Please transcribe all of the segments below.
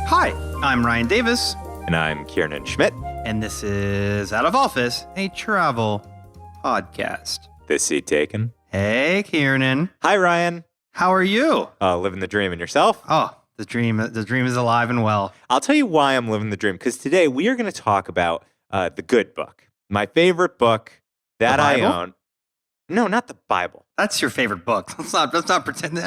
Hi, I'm Ryan Davis. And I'm Kiernan Schmidt. And this is Out of Office, a travel podcast. This seat taken. Hey, Kiernan. Hi, Ryan. How are you? Living the dream. And yourself? Oh, the dream is alive and well. I'll tell you why I'm living the dream, because today we are going to talk about The Good Book, my favorite book that I own. No, not the Bible. That's your favorite book. Let's not pretend.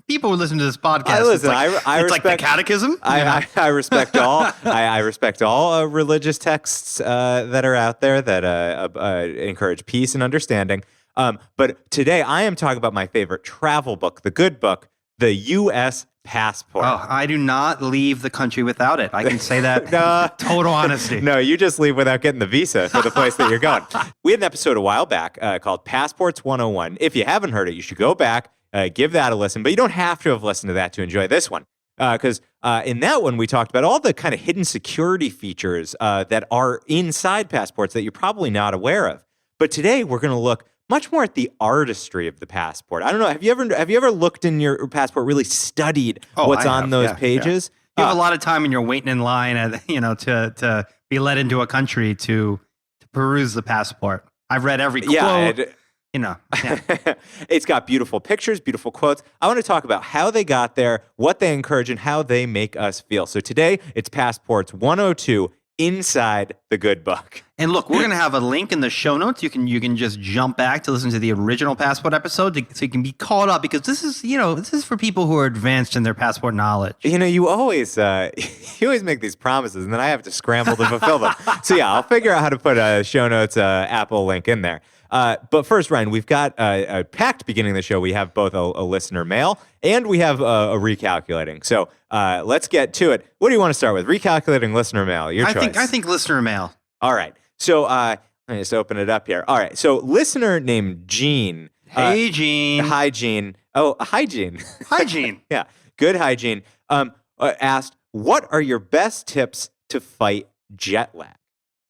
People who listen to this podcast. I listen. I respect, like the Catechism. I respect all. I respect all religious texts that are out there that encourage peace and understanding. But today I am talking about my favorite travel book, The Good Book, the U.S. Passport. Oh, I do not leave the country without it. I can say that. Total honesty. No, you just leave without getting the visa for the place that you're going. We had an episode a while back called Passports 101. If you haven't heard it, you should go back, give that a listen. But you don't have to have listened to that to enjoy this one. Because in that one, we talked about all the kind of hidden security features that are inside passports that you're probably not aware of. But today, we're going to look much more at the artistry of the passport. I don't know. Have you ever looked in your passport, really studied what's on those pages? Yeah. You have a lot of time and you're waiting in line, to be let into a country to peruse the passport. I've read every quote. Yeah. It's got beautiful pictures, beautiful quotes. I want to talk about how they got there, what they encourage, and how they make us feel. So today, it's Passports 102 inside The Good Book. And look, we're going to have a link in the show notes. You can just jump back to listen to the original passport episode so you can be caught up, because this is for people who are advanced in their passport knowledge. You always make these promises and then I have to scramble to fulfill them. So yeah, I'll figure out how to put a show notes Apple link in there. But first, Ryan, we've got a packed beginning of the show. We have both a listener mail and we have a recalculating. So let's get to it. What do you want to start with? Recalculating, listener mail? Your choice. I think listener mail. All right. So let me just open it up here. All right. So listener named Gene. Hey, Gene. Hi, Gene. Oh, hi, Gene. Hi, Gene. Yeah. Good hygiene. Asked, what are your best tips to fight jet lag?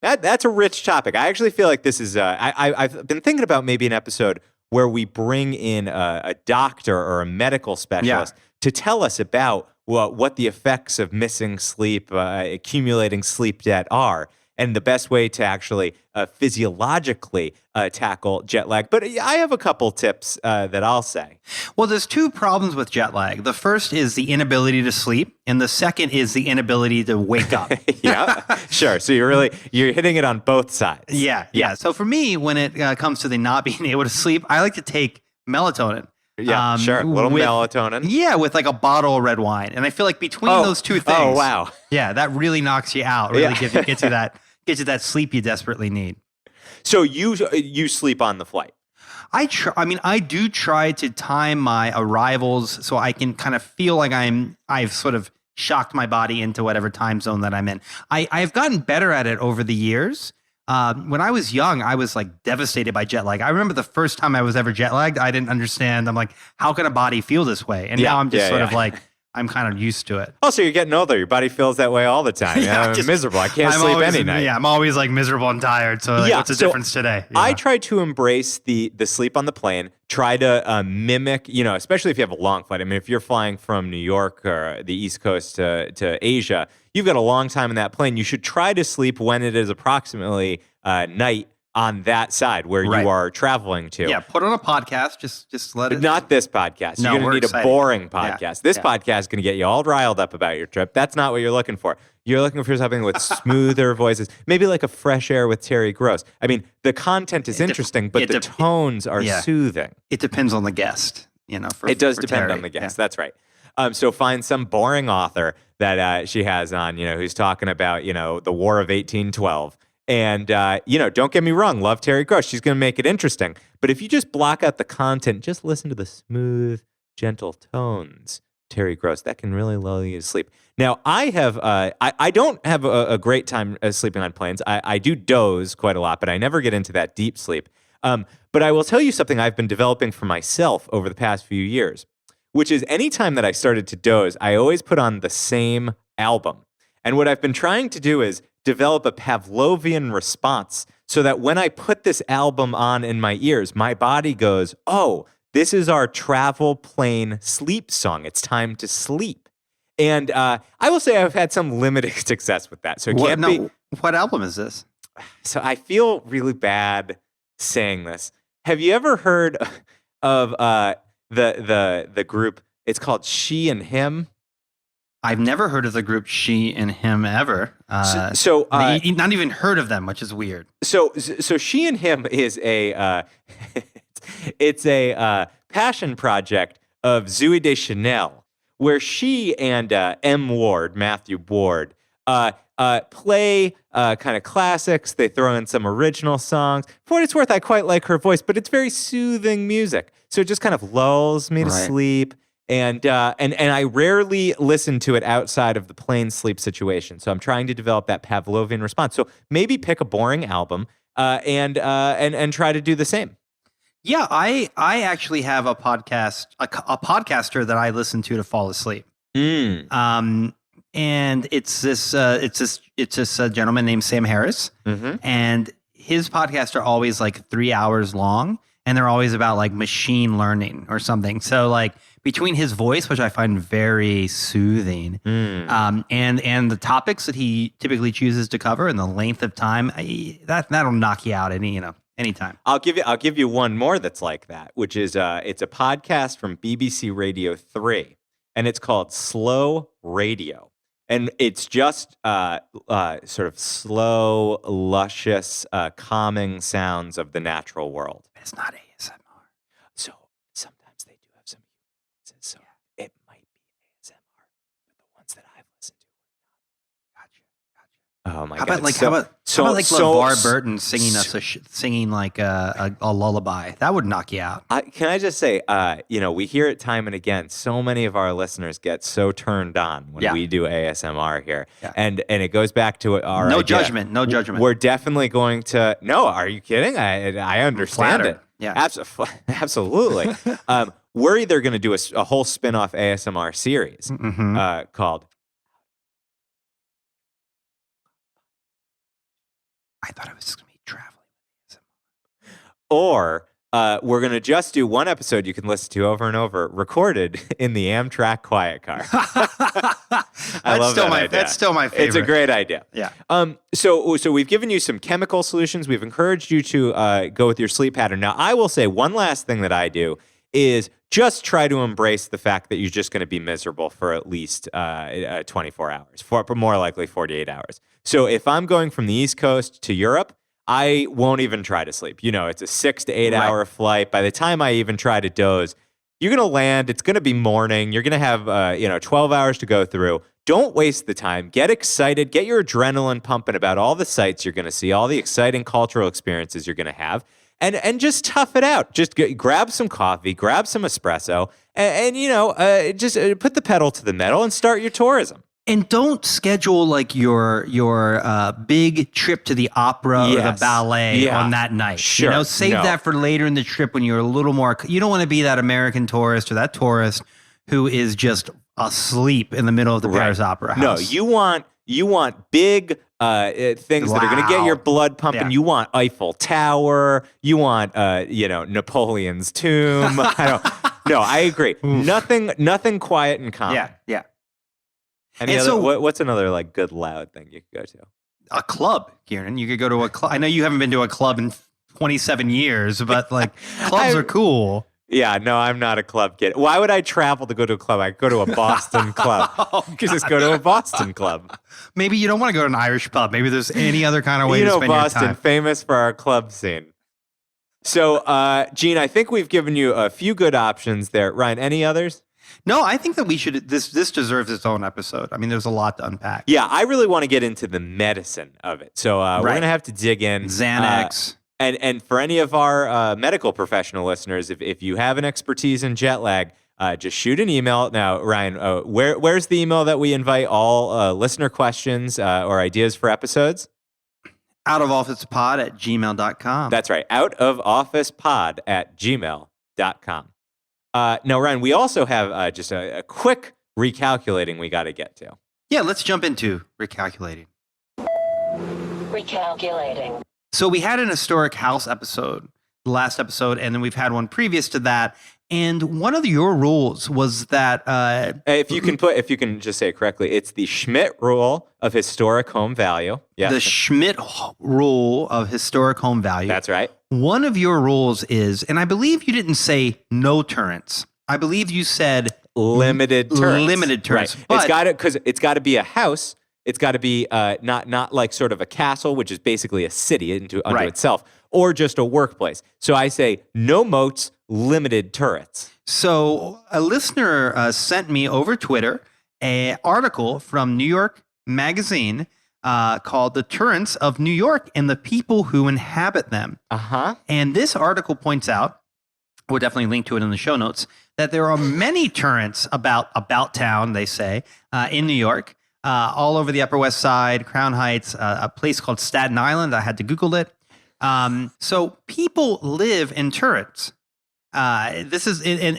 That's a rich topic. I actually feel like this is, I've been thinking about maybe an episode where we bring in a doctor or a medical specialist to tell us about what the effects of missing sleep, accumulating sleep debt are, and the best way to actually physiologically tackle jet lag. But I have a couple tips that I'll say. Well, there's two problems with jet lag. The first is the inability to sleep, and the second is the inability to wake up. Yeah, sure. So you're hitting it on both sides. Yeah. So for me, when it comes to the not being able to sleep, I like to take melatonin. Yeah, sure. A little melatonin. Yeah, with like a bottle of red wine. And I feel like between those two things. Oh, wow. Yeah, that really knocks you out. Really gets you that sleep you desperately need. So you sleep on the flight? I do try to time my arrivals so I can kind of feel like I've sort of shocked my body into whatever time zone that I'm in. I've gotten better at it over the years. When I was young, I was like devastated by jet lag. I remember the first time I was ever jet lagged, I didn't understand. I'm like, how can a body feel this way? And now I'm just sort of like, I'm kind of used to it. Oh, so you're getting older. Your body feels that way all the time. I'm miserable. I can't sleep any night. Yeah, I'm always like miserable and tired. So what's the difference today? I try to embrace the sleep on the plane. Try to mimic, especially if you have a long flight. I mean, if you're flying from New York or the East Coast to Asia, you've got a long time in that plane. You should try to sleep when it is approximately night on that side where you are traveling to. Yeah, put on a podcast. Just let it. But not this podcast. You're going to need a boring podcast. Yeah. This podcast is going to get you all riled up about your trip. That's not what you're looking for. You're looking for something with smoother voices, maybe like a Fresh Air with Terry Gross. I mean, the content is interesting, but the tones are soothing. It depends on the guest. It does depend on the guest. Yeah. That's right. So find some boring author that she has on, who's talking about, the War of 1812. And, don't get me wrong, love Terry Gross. She's going to make it interesting. But if you just block out the content, just listen to the smooth, gentle tones, Terry Gross, that can really lull you to sleep. Now, I have, I don't have a great time sleeping on planes. I do doze quite a lot, but I never get into that deep sleep. But I will tell you something I've been developing for myself over the past few years, which is anytime that I started to doze, I always put on the same album. And what I've been trying to do is develop a Pavlovian response so that when I put this album on in my ears, my body goes, oh, this is our travel plane sleep song. It's time to sleep. And I will say I've had some limited success with that. So it can't be. What album is this? So I feel really bad saying this. Have you ever heard of the group? It's called She and Him. I've never heard of the group She and Him ever. Not even heard of them, which is weird. So She and Him is it's a passion project of Zooey Deschanel, where she and Matthew Ward, play kind of classics. They throw in some original songs. For what it's worth, I quite like her voice, but it's very soothing music. So it just kind of lulls me to sleep. And I rarely listen to it outside of the plain sleep situation. So I'm trying to develop that Pavlovian response. So maybe pick a boring album and try to do the same. Yeah, I actually have a podcast, a podcaster that I listen to fall asleep. And it's this gentleman named Sam Harris, and his podcasts are always like 3 hours long, and they're always about like machine learning or something. So like between his voice, which I find very soothing, and the topics that he typically chooses to cover and the length of time, that'll knock you out anytime. I'll give you one more that's like that, which is it's a podcast from BBC Radio 3, and it's called Slow Radio. And it's just sort of slow, luscious, calming sounds of the natural world. It's not ASMR. So sometimes they do have some nuances. So it might be ASMR, but the ones that I've listened to are not. Gotcha. Oh my God. How about LeVar Burton singing like a lullaby? That would knock you out. Can I just say, we hear it time and again. So many of our listeners get so turned on when we do ASMR here, and it goes back to our no idea. No judgment. We're definitely going to. No, are you kidding? I understand it. Yeah, absolutely. We're either going to do a whole spin-off ASMR series called. I thought it was going to be traveling. Or we're going to just do one episode you can listen to over and over, recorded in the Amtrak quiet car. I love that idea. That's still my favorite. It's a great idea. Yeah. So we've given you some chemical solutions. We've encouraged you to go with your sleep pattern. Now, I will say one last thing that I do is just try to embrace the fact that you're just going to be miserable for at least 24 hours, for more likely 48 hours. So if I'm going from the East Coast to Europe, I won't even try to sleep. It's a 6 to 8 hour flight. By the time I even try to doze, you're going to land. It's going to be morning. You're going to have 12 hours to go through. Don't waste the time. Get excited. Get your adrenaline pumping about all the sights you're going to see, all the exciting cultural experiences you're going to have. And just tough it out. Just grab some coffee, grab some espresso, and just put the pedal to the metal and start your tourism. And don't schedule like your big trip to the opera or the ballet on that night. Sure. Save that for later in the trip when you're a little more. You don't want to be that American tourist or that tourist who is just asleep in the middle of the Paris Opera House. No, you want big things that are going to get your blood pumping. Yeah. You want Eiffel Tower. You want Napoleon's tomb. I agree. Nothing quiet and calm. Yeah. What's another like good loud thing you could go to? A club, Kiernan. You could go to a club. I know you haven't been to a club in 27 years, but like clubs are cool. Yeah, no, I'm not a club kid. Why would I travel to go to a club? I could go to a Boston club. You just go to a Boston club. Maybe you don't want to go to an Irish pub. Maybe there's any other kind of way to spend Boston, your time. Famous for our club scene. So, Gene, I think we've given you a few good options there. Ryan, any others? No, I think that we should. This deserves its own episode. I mean, there's a lot to unpack. Yeah, I really want to get into the medicine of it. So we're gonna have to dig in. Xanax. And for any of our medical professional listeners, if you have an expertise in jet lag, just shoot an email. Now, Ryan, where's the email that we invite all listener questions or ideas for episodes? outofofficepod@gmail.com. That's right. outofofficepod@gmail.com. Now, Ryan, we also have just a quick recalculating we got to get to. Yeah, let's jump into recalculating. Recalculating. So we had an historic house episode, the last episode, and then we've had one previous to that. And one of your rules was that if you can just say it correctly, it's the Schmidt rule of historic home value. Yeah, the Schmidt rule of historic home value. That's right. One of your rules is, and I believe you didn't say no turrets. I believe you said limited turrets. Limited turrets. Right. But It's got to be a house. It's got to be not like sort of a castle, which is basically a city unto itself, or just a workplace. So I say no moats, limited turrets. So a listener sent me over Twitter an article from New York Magazine called "The Turrets of New York and the People Who Inhabit Them." And this article points out, we'll definitely link to it in the show notes, that there are many turrets about town, they say, in New York. All over the Upper West Side, Crown Heights, a place called Staten Island. I had to Google it. So people live in turrets. This is in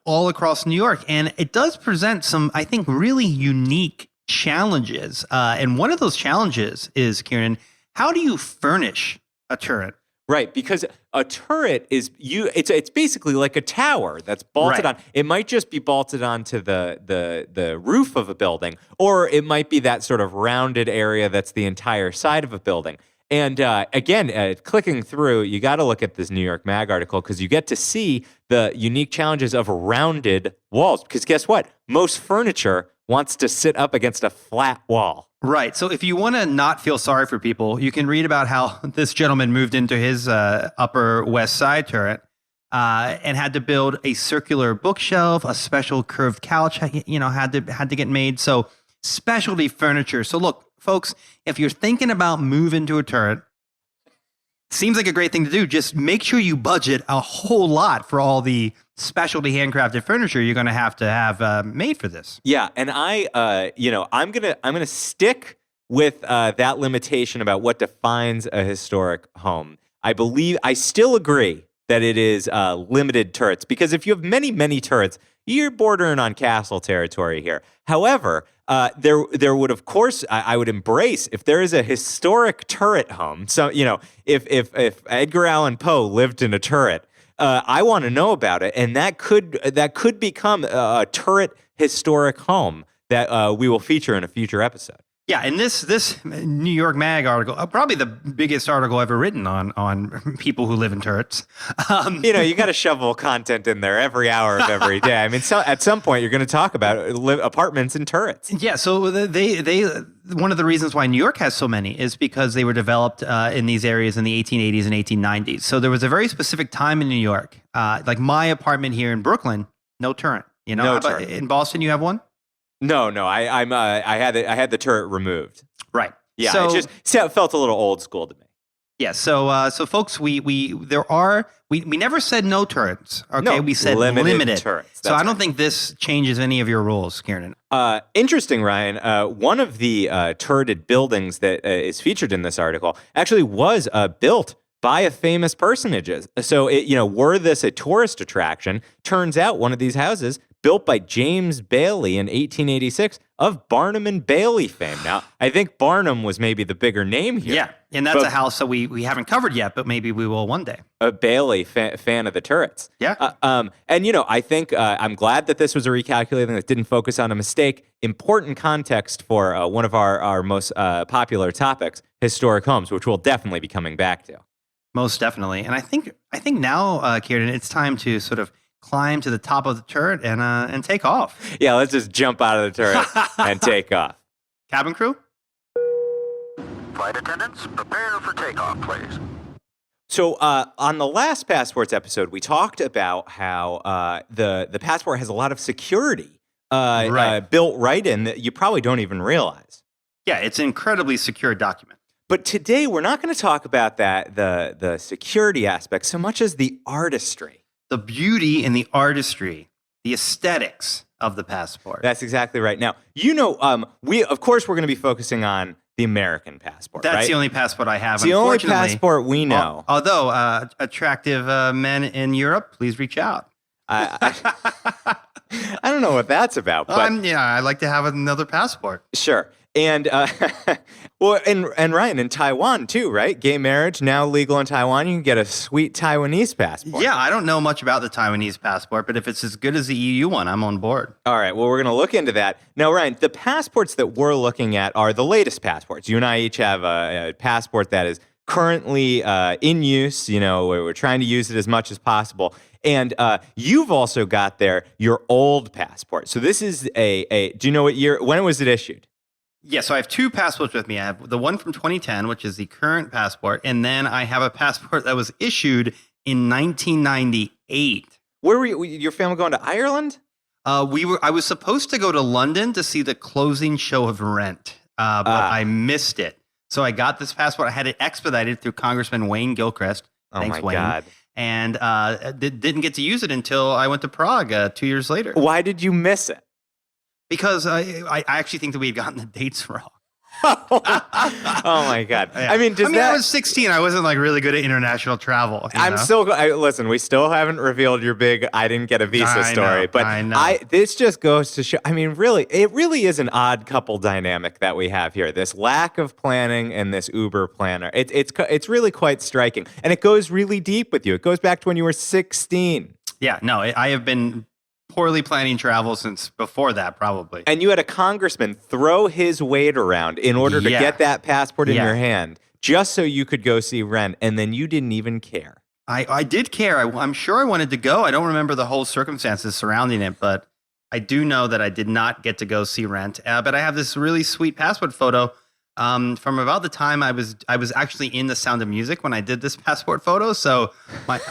all across New York, and it does present some, I think, really unique challenges. And one of those challenges is, Kiernan, how do you furnish a turret? Right, because a turret it's basically like a tower that's bolted on. It might just be bolted onto the roof of a building, or it might be that sort of rounded area that's the entire side of a building. And again, clicking through, you got to look at this New York Mag article because you get to see the unique challenges of rounded walls. Because guess what? Most furniture wants to sit up against a flat wall. Right. So if you want to not feel sorry for people, you can read about how this gentleman moved into his Upper West Side turret and had to build a circular bookshelf, a special curved couch, had to get made. So specialty furniture. So look, folks, if you're thinking about moving to a turret, seems like a great thing to do. Just make sure you budget a whole lot for all the specialty handcrafted furniture you're going to have made for this. Yeah, and I'm gonna stick with that limitation about what defines a historic home. I still agree that it is limited turrets, because if you have many turrets, you're bordering on castle territory here. However, there would, of course, I would embrace if there is a historic turret home. So, if Edgar Allan Poe lived in a turret, I want to know about it, and that could become a turret historic home that we will feature in a future episode. Yeah, and this New York Mag article, probably the biggest article ever written on people who live in turrets. You got to shovel content in there every hour of every day. I mean, at some point you're going to talk about apartments and turrets. Yeah, so they one of the reasons why New York has so many is because they were developed in these areas in the 1880s and 1890s. So there was a very specific time in New York, like my apartment here in Brooklyn, no turret. No turret. In Boston, you have one? No. I had the turret removed. Right. Yeah. So, it felt a little old school to me. Yeah. So folks, we never said no turrets. Okay. No, we said limited turrets. So I don't think this changes any of your rules, Kiernan. Interesting, Ryan. One of the turreted buildings that is featured in this article actually was built by a famous personages. So were this a tourist attraction? Turns out one of these houses built by James Bailey in 1886 of Barnum and Bailey fame. Now, I think Barnum was maybe the bigger name here. Yeah, and that's a house that we haven't covered yet, but maybe we will one day. A Bailey fan of the turrets. Yeah. I think I'm glad that this was a recalculating that didn't focus on a mistake. Important context for one of our most popular topics, historic homes, which we'll definitely be coming back to. Most definitely. And I think now, Kiernan, it's time to sort of climb to the top of the turret and take off. Yeah, let's just jump out of the turret and take off. Cabin crew? Flight attendants, prepare for takeoff, please. So on the last Passports episode, we talked about how the passport has a lot of security built right in that you probably don't even realize. Yeah, it's an incredibly secure document. But today, we're not going to talk about the security aspect so much as the artistry. The beauty and the artistry, the aesthetics of the passport. That's exactly right. Now, we're going to be focusing on the American passport. That's the only passport I have. It's the only passport we know. Although attractive men in Europe, please reach out. I don't know what that's about, but I like to have another passport. Sure. And well, and Ryan, in Taiwan too, right? Gay marriage now legal in Taiwan. You can get a sweet Taiwanese passport. Yeah, I don't know much about the Taiwanese passport, but if it's as good as the EU one, I'm on board. All right. Well, we're going to look into that. Now, Ryan, the passports that we're looking at are the latest passports. You and I each have a passport that is currently in use. You know, we're trying to use it as much as possible. And you've also got there your old passport. So this is do you know what year, when was it issued? Yeah, so I have two passports with me. I have the one from 2010, which is the current passport, and then I have a passport that was issued in 1998. Where were you, your family going to Ireland? I was supposed to go to London to see the closing show of Rent, but I missed it. So I got this passport. I had it expedited through Congressman Wayne Gilchrist. Thanks, Wayne. God. And didn't get to use it until I went to Prague 2 years later. Why did you miss it? Because I actually think that we had gotten the dates wrong. Oh my God! Yeah. I mean, I was 16. I wasn't like really good at international travel. Listen. We still haven't revealed your big "I didn't get a visa" story, but this just goes to show. I mean, it really is an odd couple dynamic that we have here. This lack of planning and this Uber planner. It's really quite striking, and it goes really deep with you. It goes back to when you were 16. Yeah, no, I have been poorly planning travel since before that, probably. And you had a congressman throw his weight around in order to get that passport in your hand, just so you could go see Rent, and then you didn't even care. I did care. I'm sure I wanted to go. I don't remember the whole circumstances surrounding it, but I do know that I did not get to go see Rent. But I have this really sweet passport photo from about the time I was actually in The Sound of Music when I did this passport photo. So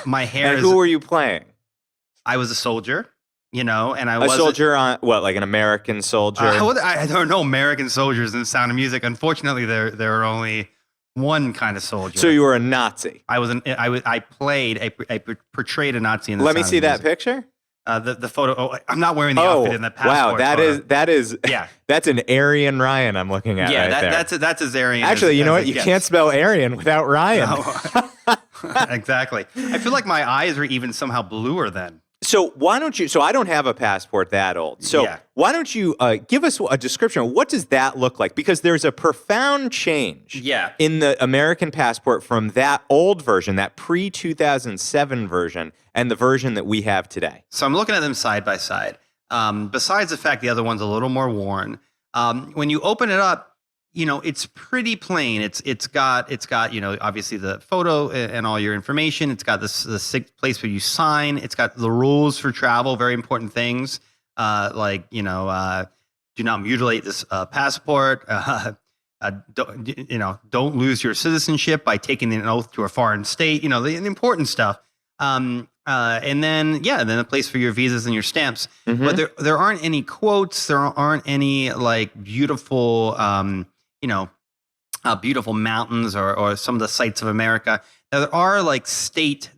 my hair. And who were you playing? I was a soldier. You know, and I was a soldier on what, like an American soldier? I don't know American soldiers in The Sound of Music. Unfortunately, there are only one kind of soldier. So you were a Nazi. I portrayed a Nazi in The Let Sound me see of that picture. The photo. Oh, I'm not wearing the outfit in the passport. Wow, that is yeah. That's an Aryan Ryan I'm looking at right there. That's as Aryan. Actually, you know what? You can't spell Aryan without Ryan. No. Exactly. I feel like my eyes are even somehow bluer then. So why don't you? So I don't have a passport that old. So why don't you give us a description? What does that look like? Because there's a profound change in the American passport from that old version, that pre-2007 version, and the version that we have today. So I'm looking at them side by side. Besides the fact the other one's a little more worn, when you open it up, you know, it's pretty plain. It's got you know, obviously the photo and all your information. It's got the place where you sign. It's got the rules for travel, very important things like, you know, do not mutilate this passport. Don't lose your citizenship by taking an oath to a foreign state. You know, the important stuff. And then a place for your visas and your stamps. Mm-hmm. But there aren't any quotes. There aren't any like beautiful. Beautiful mountains or some of the sights of America. Now, there are like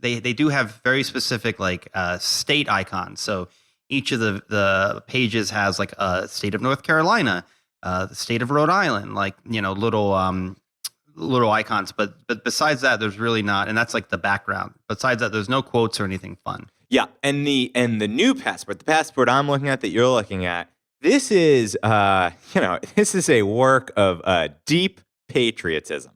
they do have very specific like state icons. So each of the pages has like a state of North Carolina, the state of Rhode Island, like, you know, little icons. But besides that, there's really not. And that's like the background. Besides that, there's no quotes or anything fun. Yeah. And the new passport, the passport I'm looking at that you're looking at, this is, this is a work of deep patriotism.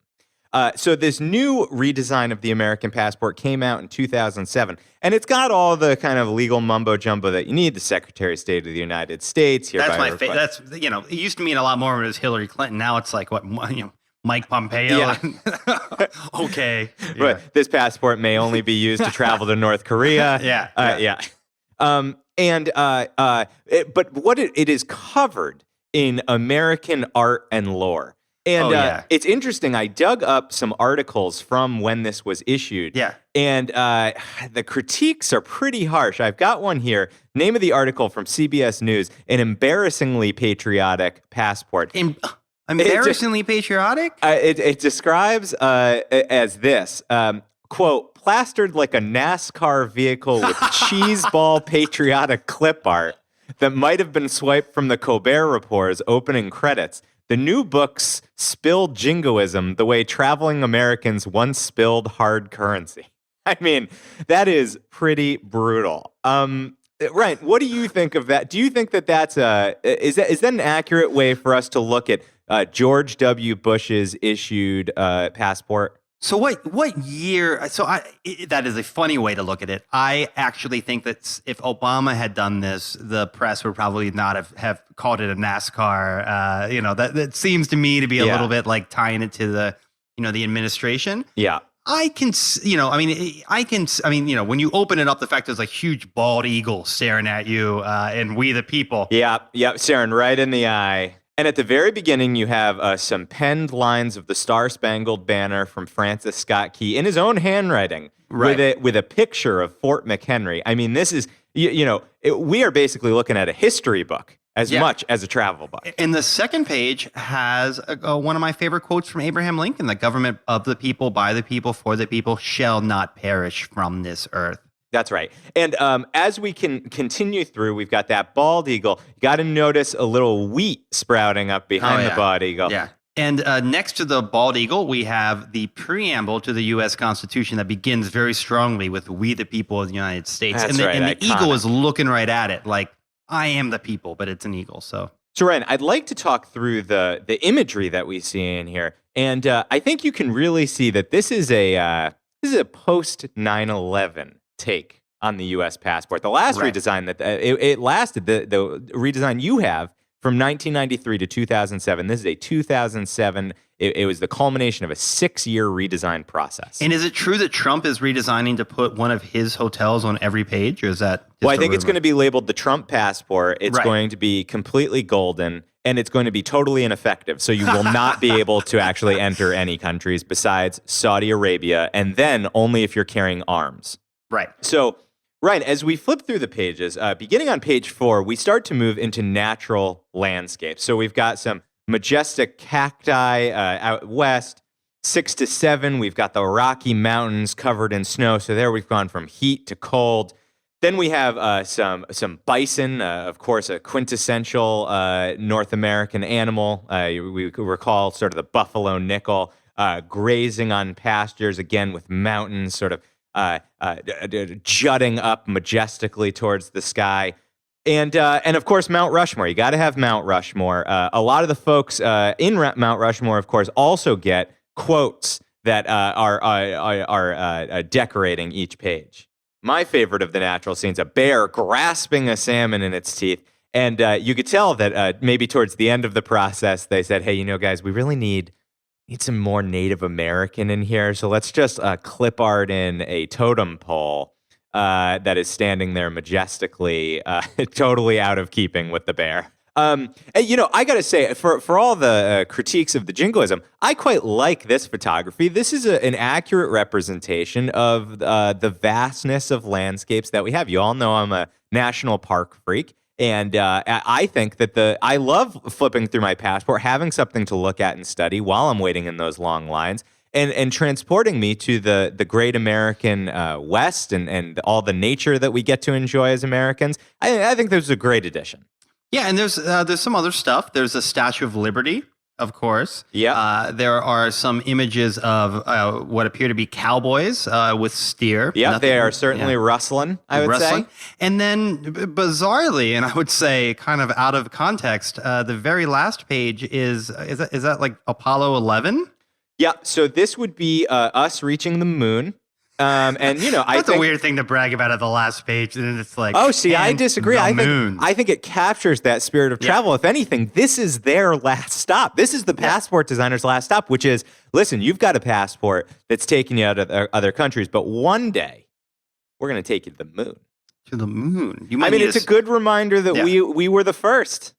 So this new redesign of the American passport came out in 2007, and it's got all the kind of legal mumbo jumbo that you need. The Secretary of State of the United States. That's my favorite. That's, you know, it used to mean a lot more when it was Hillary Clinton. Now it's like Mike Pompeo. Yeah. Okay. Yeah. But this passport may only be used to travel to North Korea. But what it is covered in American art and lore. And it's interesting. I dug up some articles from when this was issued. Yeah. And the critiques are pretty harsh. I've got one here. Name of the article from CBS News: An embarrassingly patriotic passport. Embarrassingly patriotic? It describes as this. Quote, plastered like a NASCAR vehicle with cheeseball patriotic clip art that might have been swiped from the Colbert Report's opening credits. The new books spill jingoism the way traveling Americans once spilled hard currency. I mean, that is pretty brutal. Ryan, what do you think of that? Do you think that that's is that an accurate way for us to look at George W. Bush's issued passport. So what year? So that is a funny way to look at it. I actually think that if Obama had done this, the press would probably not have called it a NASCAR. That seems to me to be a little bit like tying it to the administration. Yeah. When you open it up, the fact there's a huge bald eagle staring at you, and we the people. Yeah, staring right in the eye. And at the very beginning, you have some penned lines of the Star-Spangled Banner from Francis Scott Key in his own handwriting, right, with a picture of Fort McHenry. I mean, this is, we are basically looking at a history book as much as a travel book. And the second page has one of my favorite quotes from Abraham Lincoln: "The government of the people, by the people, for the people, shall not perish from this earth." That's right. And as we can continue through, we've got that bald eagle. You got to notice a little wheat sprouting up behind the bald eagle. Yeah. And next to the bald eagle, we have the preamble to the U.S. Constitution that begins very strongly with "We the people of the United States." That's and right. And the eagle is looking right at it like, I am the people, but it's an eagle. So Ryan, I'd like to talk through the imagery that we see in here. And I think you can really see that this is a post 9/11 take on the U.S. passport. The last redesign that it lasted, the redesign you have from 1993 to 2007. This is a 2007. It was the culmination of a 6-year redesign process. And is it true that Trump is redesigning to put one of his hotels on every page, or is that? Well, I think it's going to be labeled the Trump passport. It's going to be completely golden, and it's going to be totally ineffective. So you will not be able to actually enter any countries besides Saudi Arabia, and then only if you're carrying arms. Right. So, Ryan, as we flip through the pages, beginning on page 4, we start to move into natural landscapes. So we've got some majestic cacti out west. 6 to 7, we've got the Rocky Mountains covered in snow. So there we've gone from heat to cold. Then we have some bison, of course, a quintessential North American animal. We recall sort of the buffalo nickel grazing on pastures, again with mountains sort of jutting up majestically towards the sky. And of course, Mount Rushmore. You got to have Mount Rushmore. A lot of the folks in Mount Rushmore, of course, also get quotes that are decorating each page. My favorite of the natural scenes: a bear grasping a salmon in its teeth. And you could tell that maybe towards the end of the process, they said, "Hey, guys, we really need some more Native American in here. So let's just clip art in a totem pole that is standing there majestically, totally out of keeping with the bear." And, I got to say, for all the critiques of the jingoism, I quite like this photography. This is an accurate representation of the vastness of landscapes that we have. You all know I'm a national park freak. And I think that I love flipping through my passport, having something to look at and study while I'm waiting in those long lines, and transporting me to the great American West and all the nature that we get to enjoy as Americans. I think there's a great addition. Yeah, and there's some other stuff. There's a Statue of Liberty, of course. Yeah. There are some images of what appear to be cowboys with steer. Yeah, they are certainly rustling, I would say. And then bizarrely, and I would say kind of out of context, the very last page is that like Apollo 11? Yeah, so this would be us reaching the moon. And I that's think a weird thing to brag about at the last page. And it's like, oh, see, I disagree. I moon. think it captures that spirit of travel. If anything, this is their last stop. This is the passport designer's last stop, which is, listen, you've got a passport that's taking you out of other countries, but one day we're going to take you to the moon. To the moon. It's a good reminder that we were the first.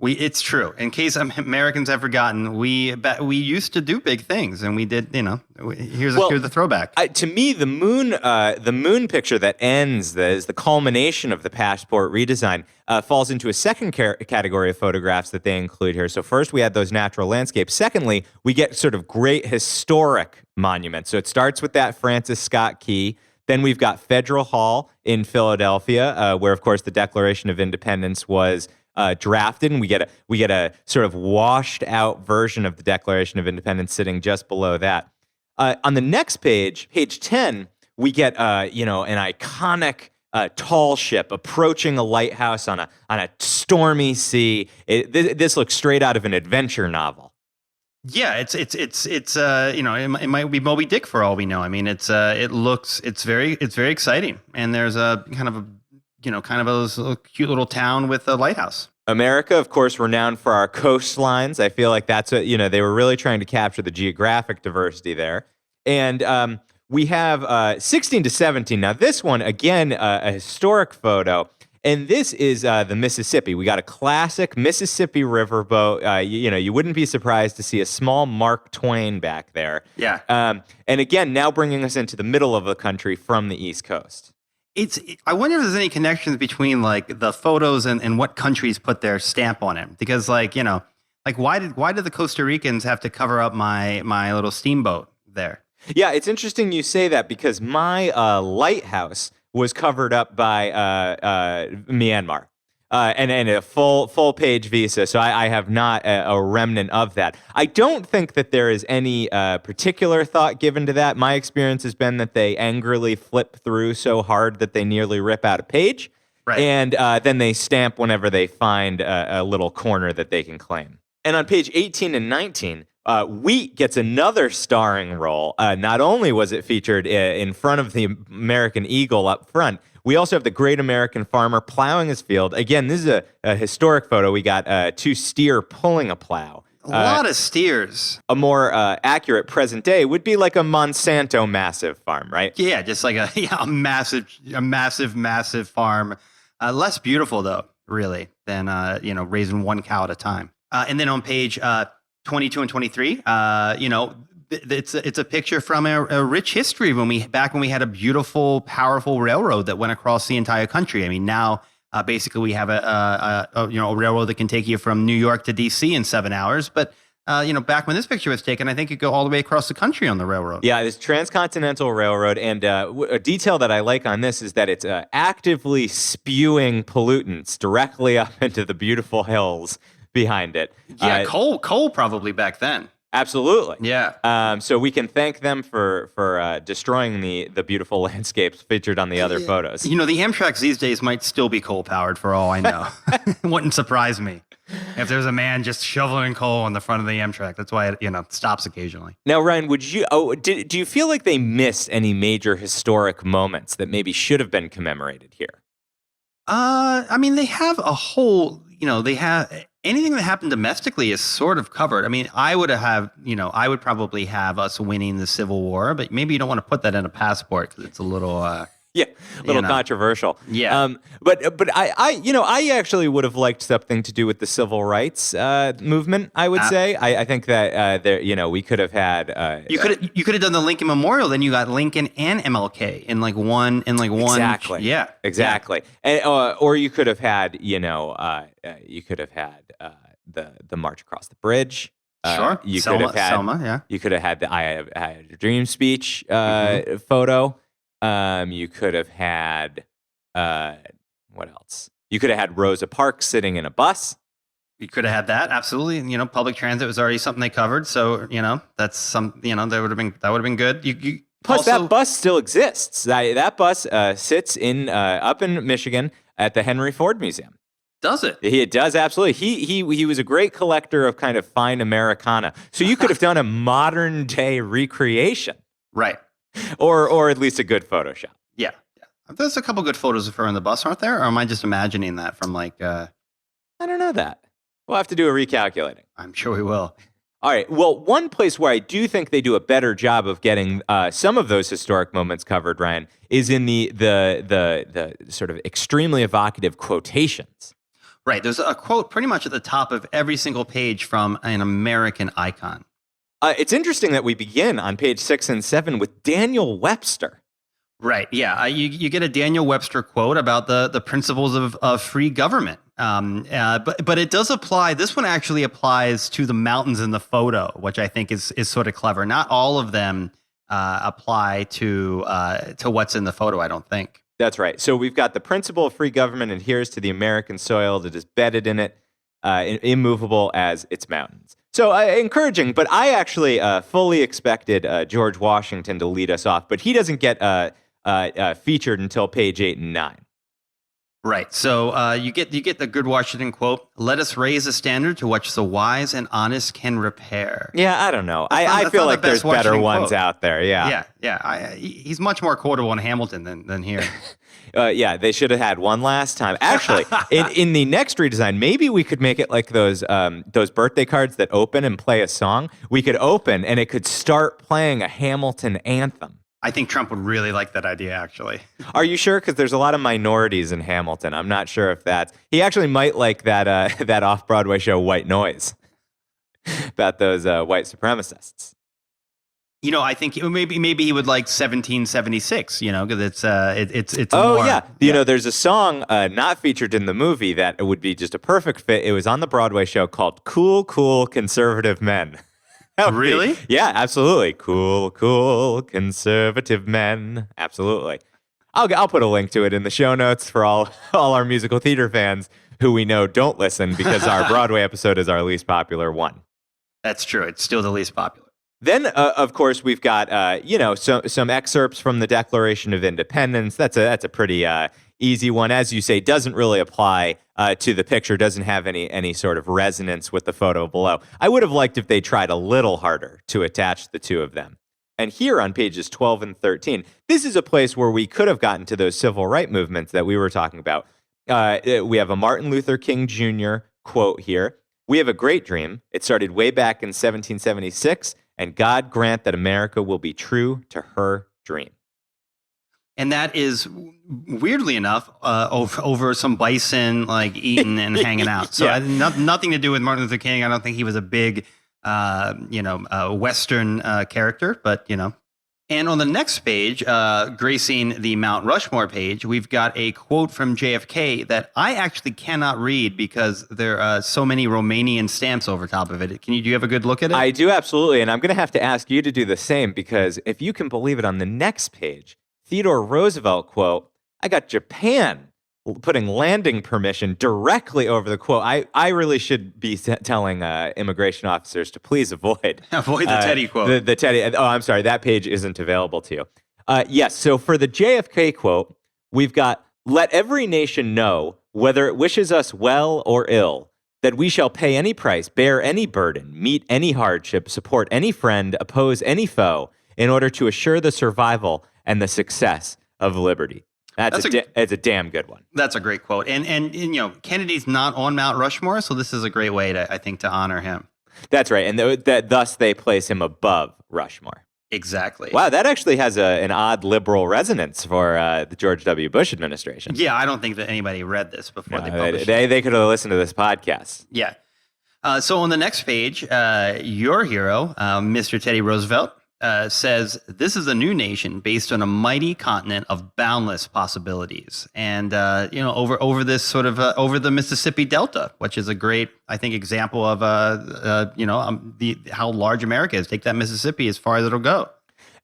It's true. In case Americans have forgotten, we used to do big things, and we did. Here's the throwback. To me, the moon picture that ends is the culmination of the passport redesign. Falls into a second category of photographs that they include here. So first, we had those natural landscapes. Secondly, we get sort of great historic monuments. So it starts with that Francis Scott Key. Then we've got Federal Hall in Philadelphia, where of course the Declaration of Independence was drafted, and we get a sort of washed out version of the Declaration of Independence sitting just below that. On the next page, page 10, we get an iconic tall ship approaching a lighthouse on a stormy sea. This looks straight out of an adventure novel. Yeah, it's it might be Moby Dick for all we know. I mean, it's very exciting, and there's a kind of a cute little town with a lighthouse. America, of course, renowned for our coastlines. I feel like that's what, they were really trying to capture the geographic diversity there. And we have 16 to 17. Now, this one, again, a historic photo. And this is the Mississippi. We got a classic Mississippi riverboat. You wouldn't be surprised to see a small Mark Twain back there. Yeah. And again, now bringing us into the middle of the country from the East Coast. I wonder if there's any connections between like the photos and what countries put their stamp on it. Because why did the Costa Ricans have to cover up my little steamboat there? Yeah, it's interesting you say that because my lighthouse was covered up by Myanmar. And a full page visa, so I have not a remnant of that. I don't think that there is any particular thought given to that. My experience has been that they angrily flip through so hard that they nearly rip out a page, right. And then they stamp whenever they find a little corner that they can claim. And on page 18 and 19, wheat gets another starring role. Not only was it featured in front of the American eagle up front, we also have the great American farmer plowing his field. Again, this is a historic photo. We got 2 steer pulling a plow. A lot of steers. A more accurate present day would be like a Monsanto massive farm, right? Yeah, just like a massive farm. Less beautiful though, really, than raising one cow at a time. And then on page 22 and 23, it's a picture from a rich history when we had a beautiful, powerful railroad that went across the entire country. I mean, now basically we have a railroad that can take you from New York to DC in 7 hours. But back when this picture was taken, I think you go all the way across the country on the railroad. Yeah, this transcontinental railroad, and a detail that I like on this is that it's actively spewing pollutants directly up into the beautiful hills behind it. Yeah, coal probably back then. Absolutely. Yeah. So we can thank them for destroying the beautiful landscapes featured on the other photos. The Amtraks these days might still be coal powered for all I know. Wouldn't surprise me if there's a man just shoveling coal on the front of the Amtrak. That's why it stops occasionally. Now, Ryan, do you feel like they missed any major historic moments that maybe should have been commemorated here? I mean, they have a whole, they have anything that happened domestically is sort of covered. I mean, I would probably have us winning the Civil War, but maybe you don't want to put that in a passport because it's a little, controversial. Yeah. But I actually would have liked something to do with the civil rights movement. I would say. I think that we could have had. You could have done the Lincoln Memorial. Then you got Lincoln and MLK in one. Exactly. Yeah. Exactly. And, or you could have had the March Across the Bridge. Sure. You could have had Selma. Yeah. You could have had the I Had a Dream speech photo. You could have had what else? You could have had Rosa Parks sitting in a bus. You could have had that, absolutely. Public transit was already something they covered, so that's that would have been good. Plus, that bus still exists. That bus sits up in Michigan at the Henry Ford Museum. Does it? It does, absolutely. He was a great collector of kind of fine Americana. So you could have done a modern day recreation, right? Or at least a good Photoshop. Yeah. There's a couple good photos of her in the bus, aren't there? Or am I just imagining that from I don't know that. We'll have to do a recalculating. I'm sure we will. All right. Well, one place where I do think they do a better job of getting some of those historic moments covered, Ryan, is in the sort of extremely evocative quotations. Right. There's a quote pretty much at the top of every single page from an American icon. It's interesting that we begin on page 6 and 7 with Daniel Webster. Right. Yeah. You get a Daniel Webster quote about the principles of free government. But it does apply. This one actually applies to the mountains in the photo, which I think is sort of clever. Not all of them apply to what's in the photo, I don't think. That's right. So we've got the principle of free government adheres to the American soil that is bedded in it, immovable as its mountains. So encouraging, but I actually fully expected George Washington to lead us off, but he doesn't get featured until page 8 and 9. Right. So you get the good Washington quote, "Let us raise the standard to which the wise and honest can repair." Yeah, I don't know. I feel like there's better ones out there. Yeah. He's much more quotable in Hamilton than here. Yeah, they should have had one last time. Actually, in the next redesign, maybe we could make it like those birthday cards that open and play a song. We could open and it could start playing a Hamilton anthem. I think Trump would really like that idea, actually. Are you sure? Because there's a lot of minorities in Hamilton. I'm not sure if that's... He actually might like that that off-Broadway show, White Noise, about those white supremacists. I think maybe he would like 1776. Because it's. Oh more, yeah. There's a song not featured in the movie that would be just a perfect fit. It was on the Broadway show called "Cool, Cool Conservative Men." Really? Yeah, absolutely. Cool, conservative men. Absolutely. I'll put a link to it in the show notes for all our musical theater fans who we know don't listen because our Broadway episode is our least popular one. That's true. It's still the least popular. Then, of course, we've got some excerpts from the Declaration of Independence. That's a pretty easy one, as you say. Doesn't really apply to the picture. Doesn't have any sort of resonance with the photo below. I would have liked if they tried a little harder to attach the two of them. And here on pages 12 and 13, this is a place where we could have gotten to those civil rights movements that we were talking about. We have a Martin Luther King Jr. quote here. "We have a great dream. It started way back in 1776. And God grant that America will be true to her dream." And that is, weirdly enough, over some bison, like eating and hanging out. So nothing to do with Martin Luther King. I don't think he was a big, Western character, but. And on the next page, gracing the Mount Rushmore page, we've got a quote from JFK that I actually cannot read because there are so many Romanian stamps over top of it. Do you have a good look at it? I do, absolutely. And I'm going to have to ask you to do the same because if you can believe it, on the next page, Theodore Roosevelt quote, "I got Japan putting landing permission directly over the quote." I really should be telling immigration officers to please avoid the Teddy quote. The Teddy. Oh, I'm sorry. That page isn't available to you. Yes. So for the JFK quote, we've got, "Let every nation know, whether it wishes us well or ill, that we shall pay any price, bear any burden, meet any hardship, support any friend, oppose any foe, in order to assure the survival and the success of liberty." It's a damn good one. That's a great quote. And Kennedy's not on Mount Rushmore, so this is a great way to honor him. That's right. And thus they place him above Rushmore. Exactly. Wow, that actually has an odd liberal resonance for the George W. Bush administration. Yeah, I don't think that anybody read this before they published it. They could have listened to this podcast. Yeah. So on the next page, your hero, Mr. Teddy Roosevelt, says, "This is a new nation based on a mighty continent of boundless possibilities." And, over this sort of, over the Mississippi Delta, which is a great, I think, example of, how large America is. Take that Mississippi as far as it'll go.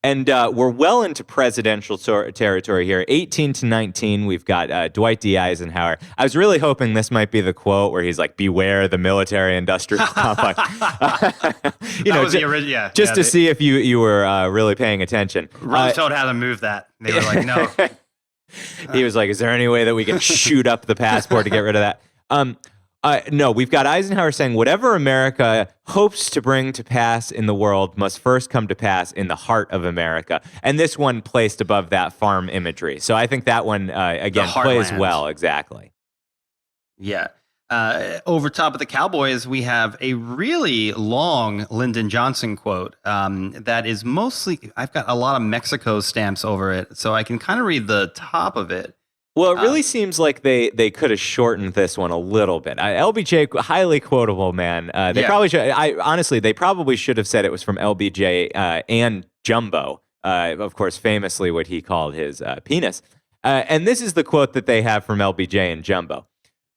And we're well into presidential territory here. 18 to 19, we've got Dwight D. Eisenhower. I was really hoping this might be the quote where he's like, "Beware the military-industrial complex." Just to see if you were really paying attention. Roosevelt had to move that. They were like, no. He was like, "Is there any way that we can shoot up the passport to get rid of that?" No, we've got Eisenhower saying, "Whatever America hopes to bring to pass in the world must first come to pass in the heart of America." And this one placed above that farm imagery. So I think that one, again, plays well. Exactly. Yeah. Over top of the Cowboys, we have a really long Lyndon Johnson quote that is mostly, I've got a lot of Mexico stamps over it, so I can kind of read the top of it. Well, it really seems like they could have shortened this one a little bit. LBJ, highly quotable, man. Probably should. Honestly, they probably should have said it was from LBJ and Jumbo. Of course, famously what he called his penis. And this is the quote that they have from LBJ and Jumbo.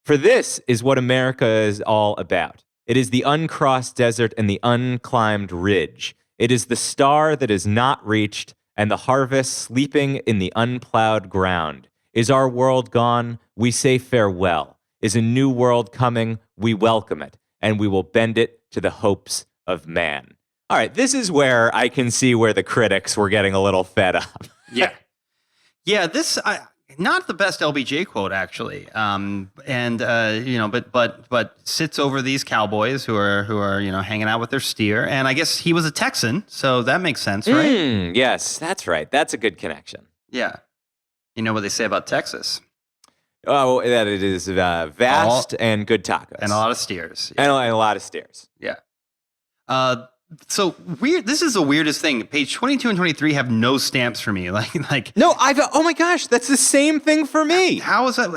"For this is what America is all about. It is the uncrossed desert and the unclimbed ridge. It is the star that is not reached and the harvest sleeping in the unplowed ground. Is our world gone? We say farewell. Is a new world coming? We welcome it, and we will bend it to the hopes of man." All right, this is where I can see where the critics were getting a little fed up. Yeah. Yeah, this, not the best LBJ quote actually. But sits over these cowboys who are hanging out with their steer, and I guess he was a Texan, so that makes sense, right? Yes, that's right. That's a good connection. Yeah. You know what they say about Texas? Oh, that it is vast and good tacos. And a lot of steers. Yeah. And a lot of steers. Yeah. So weird. This is the weirdest thing. Page 22 and 23 have no stamps for me. Like. No, oh my gosh, that's the same thing for me. How is that?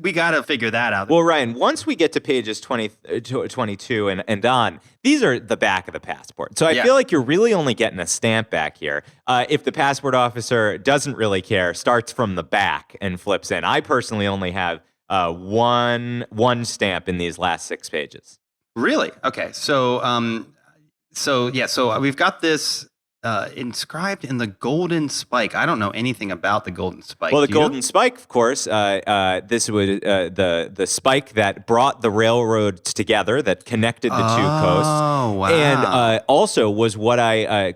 We got to figure that out. Well, Ryan, once we get to pages 22 and on, these are the back of the passport. So I feel like you're really only getting a stamp back here. If the passport officer doesn't really care, starts from the back and flips in. I personally only have one stamp in these last 6 pages. Really? Okay. So we've got this inscribed in the golden spike. I don't know anything about the golden spike. Well, the golden spike, of course, this was the spike that brought the railroads together, that connected the two coasts. Oh, wow. And also was what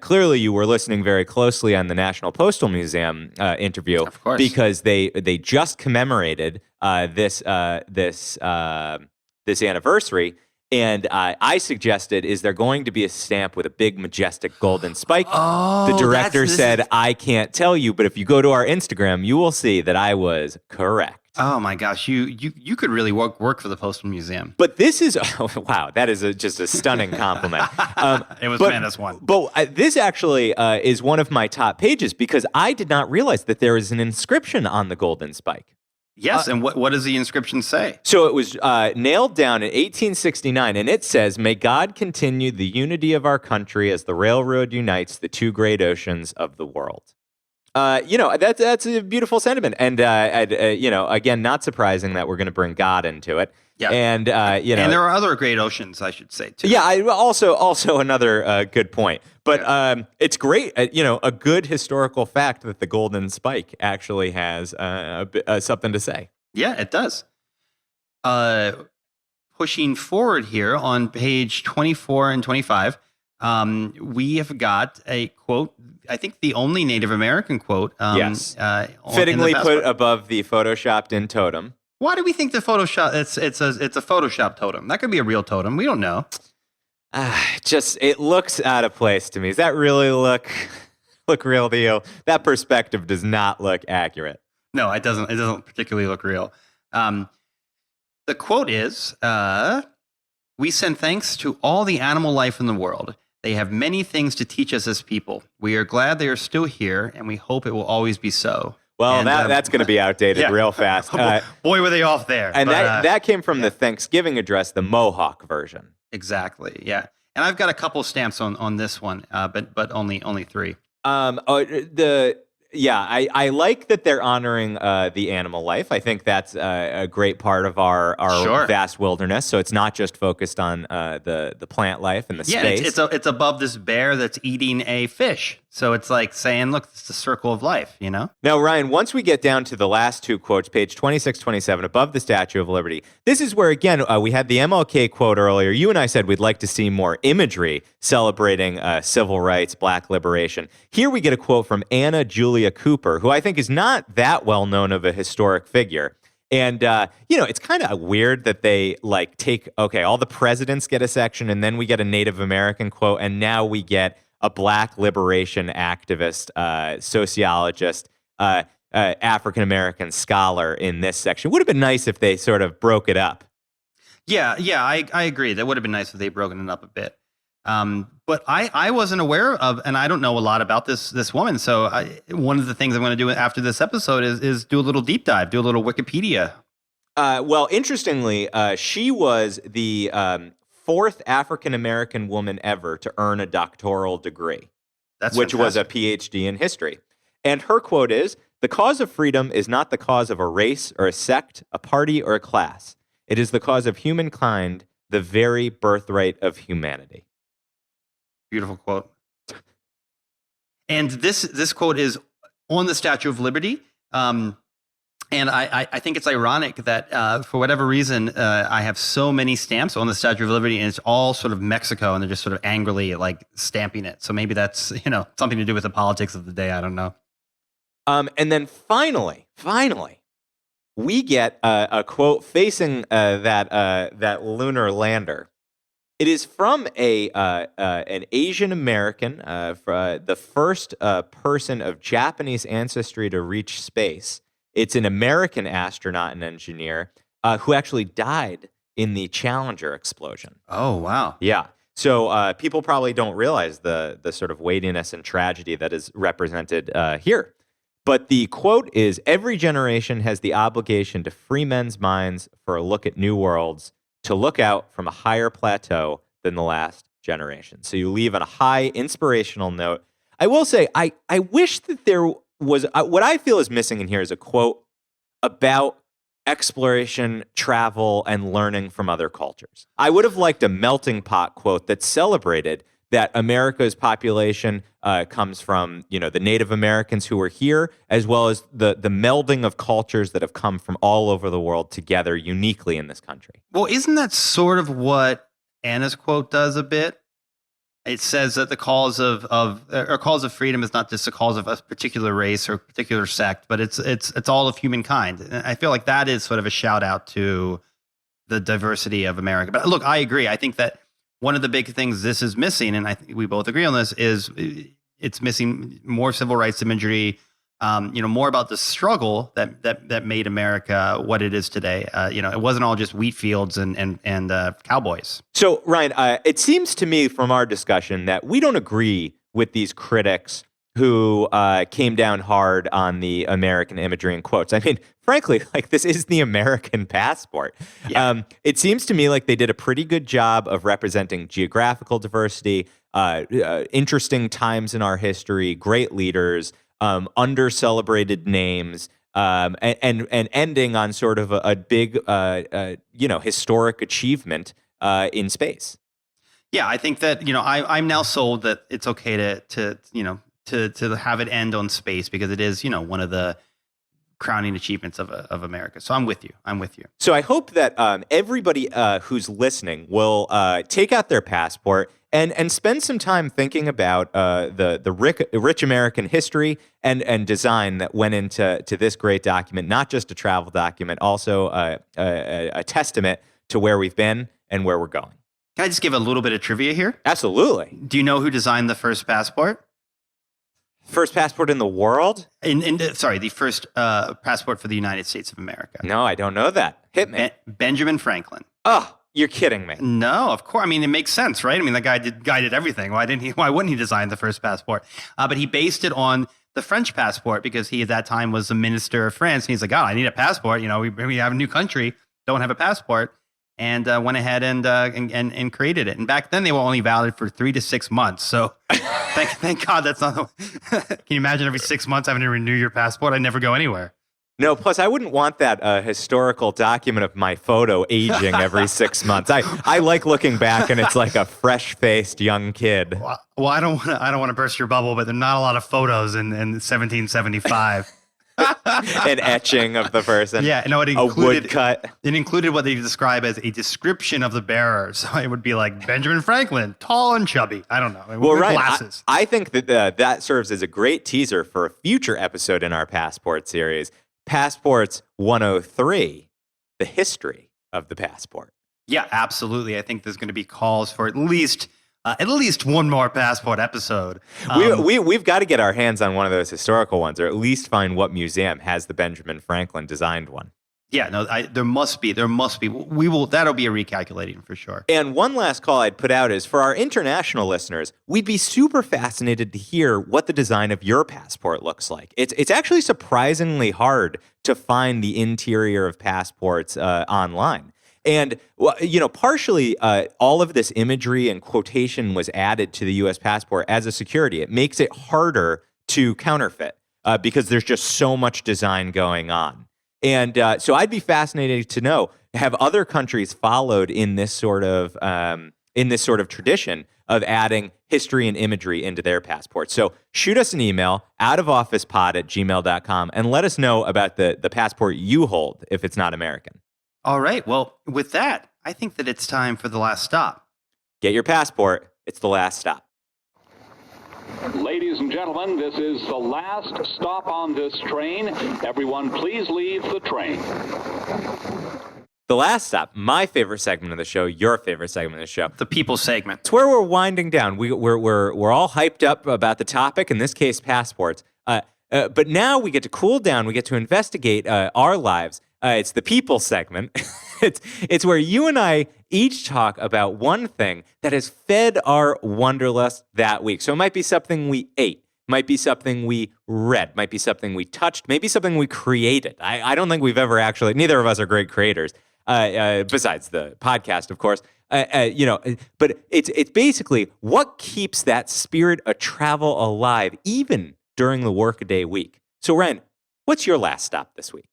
clearly you were listening very closely on the National Postal Museum interview. Of course. Because they just commemorated this anniversary. And I suggested, is there going to be a stamp with a big, majestic golden spike? Oh, the director said, I can't tell you, but if you go to our Instagram, you will see that I was correct. Oh my gosh, you could really work for the Postal Museum. But this is, wow, that is just a stunning compliment. It was Manus one. But this actually is one of my top pages because I did not realize that there is an inscription on the golden spike. Yes, and what does the inscription say? So it was nailed down in 1869, and it says, "May God continue the unity of our country as the railroad unites the two great oceans of the world." That's a beautiful sentiment, and again, not surprising that we're going to bring God into it. Yeah, and and there are other great oceans, I should say too. Yeah, also another good point. But it's great, a good historical fact that the golden spike actually has something to say. Yeah, it does. Pushing forward here on page 24 and 25, we have got a quote. I think the only Native American quote. Yes, fittingly put above the photoshopped in totem. Why do we think the Photoshop? It's a Photoshop totem. That could be a real totem. We don't know. It looks out of place to me. Does that really look real to you? That perspective does not look accurate. No, it doesn't. It doesn't particularly look real. The quote is, "We send thanks to all the animal life in the world. They have many things to teach us as people. We are glad they are still here, and we hope it will always be so." Well, that's going to be outdated real fast. Boy, were they off there. And that came from the Thanksgiving address, the Mohawk version. Exactly, yeah. And I've got a couple stamps on this one, but only 3. I like that they're honoring the animal life. I think that's a great part of our vast wilderness. So it's not just focused on the plant life and the space. It's above this bear that's eating a fish. So it's like saying, look, it's the circle of life, you know? Now, Ryan, once we get down to the last 2 quotes, page 26, 27, above the Statue of Liberty, this is where, again, we had the MLK quote earlier. You and I said we'd like to see more imagery celebrating civil rights, black liberation. Here we get a quote from Anna Julia Cooper, who I think is not that well known of a historic figure. And, it's kind of weird that they take, all the presidents get a section, and then we get a Native American quote, and now we get a black liberation activist, sociologist, African-American scholar in this section. Would have been nice if they sort of broke it up. Yeah, I agree. That would have been nice if they broken it up a bit. But I wasn't aware of, and I don't know a lot about this woman. So one of the things I'm going to do after this episode is do a little deep dive, do a little Wikipedia. Well, interestingly, she was the 4th African-American woman ever to earn a doctoral degree, which was a PhD in history. And her quote is, "The cause of freedom is not the cause of a race or a sect, a party or a class. It is the cause of humankind, the very birthright of humanity." Beautiful quote. And this quote is on the Statue of Liberty. And I think it's ironic that for whatever reason, I have so many stamps on the Statue of Liberty, and it's all sort of Mexico, and they're just sort of angrily stamping it. So maybe that's something to do with the politics of the day. I don't know. And then finally, we get a quote facing that lunar lander. It is from an Asian American, the first person of Japanese ancestry to reach space. It's an American astronaut and engineer who actually died in the Challenger explosion. Oh, wow. Yeah. So people probably don't realize the sort of weightiness and tragedy that is represented here. But the quote is, "Every generation has the obligation to free men's minds for a look at new worlds, to look out from a higher plateau than the last generation." So you leave on a high inspirational note. I will say, I wish that there was, what I feel is missing in here is a quote about exploration, travel, and learning from other cultures. I would have liked a melting pot quote that celebrated that America's population comes from, the Native Americans who were here, as well as the melding of cultures that have come from all over the world together uniquely in this country. Well, isn't that sort of what Anna's quote does a bit? It says that the calls of freedom is not just the calls of a particular race or particular sect, but it's all of humankind. And I feel like that is sort of a shout out to the diversity of America. But look, I agree. I think that one of the big things this is missing, and I think we both agree on this, is it's missing more civil rights imagery. More about the struggle that made America what it is today. It wasn't all just wheat fields and cowboys. So, Ryan, it seems to me from our discussion that we don't agree with these critics who came down hard on the American imagery and quotes. I mean, frankly, this is the American passport. Yeah. It seems to me like they did a pretty good job of representing geographical diversity, interesting times in our history, great leaders, under-celebrated names, and ending on sort of a big, historic achievement in space. Yeah, I think that I'm now sold that it's okay to have it end on space because it is one of the crowning achievements of America. So I'm with you. So I hope that everybody who's listening will take out their passport and spend some time thinking about the rich American history and design that went into this great document, not just a travel document, also a testament to where we've been and where we're going. Can I just give a little bit of trivia here? Absolutely. Do you know who designed the first passport? First passport in the world? The first passport for the United States of America. No, I don't know that. Hit me. Benjamin Franklin. Oh, you're kidding me. No, of course. I mean, it makes sense, right? I mean, the guy did everything. Why wouldn't he design the first passport? But he based it on the French passport because he at that time was the minister of France. And he's like, I need a passport. We have a new country, don't have a passport. And went ahead and created it. And back then they were only valid for 3 to 6 months. So thank God that's not. Can you imagine every 6 months having to renew your passport? I'd never go anywhere. No, plus I wouldn't want that historical document of my photo aging every 6 months. I like looking back and it's like a fresh-faced young kid. Well, I don't want to burst your bubble, but there are not a lot of photos in 1775. An etching of the person. Yeah, it included a woodcut. It included what they describe as a description of the bearer. So it would be like Benjamin Franklin, tall and chubby. I don't know. Well, right. Glasses. I think that serves as a great teaser for a future episode in our Passport series, Passports 103, the history of the passport. Yeah, absolutely. I think there's going to be calls for at least one more passport episode. We've got to get our hands on one of those historical ones, or at least find what museum has the Benjamin Franklin designed one. Yeah, no, there must be. We will. That'll be a recalculating for sure. And one last call I'd put out is for our international listeners. We'd be super fascinated to hear what the design of your passport looks like. It's actually surprisingly hard to find the interior of passports online. And, partially all of this imagery and quotation was added to the U.S. passport as a security. It makes it harder to counterfeit because there's just so much design going on. And so I'd be fascinated to know, have other countries followed in this sort of tradition of adding history and imagery into their passports? So shoot us an email, outofofficepod@gmail.com, and let us know about the passport you hold if it's not American. All right. Well, with that, I think that it's time for the last stop. Get your passport. It's the last stop. Ladies and gentlemen. gentlemen, this is the last stop on this train. Everyone, please leave the train. The last stop, my favorite segment of the show, your favorite segment of the show. The people segment. It's where we're winding down. We're all hyped up about the topic, in this case, passports. But now we get to cool down. We get to investigate our lives. It's the people segment. It's where you and I each talk about one thing that has fed our wanderlust that week. So it might be something we ate, might be something we read, might be something we touched, maybe something we created. I don't think we've ever actually, neither of us are great creators, besides the podcast, of course. But it's basically what keeps that spirit of travel alive, even during the workaday week. So Ryan, what's your last stop this week?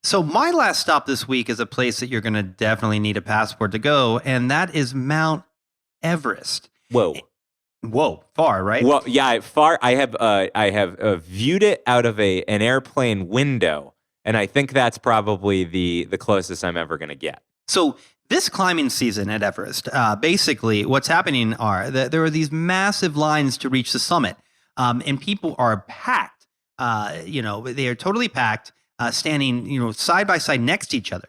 So my last stop this week is a place that you're going to definitely need a passport to go, and that is Mount Everest. Whoa, far, right? Well, yeah, far. I have viewed it out of an airplane window, and I think that's probably the closest I'm ever going to get. So this climbing season at Everest, basically what's happening are that there are these massive lines to reach the summit, and people are packed. They are totally packed. Standing, side by side next to each other,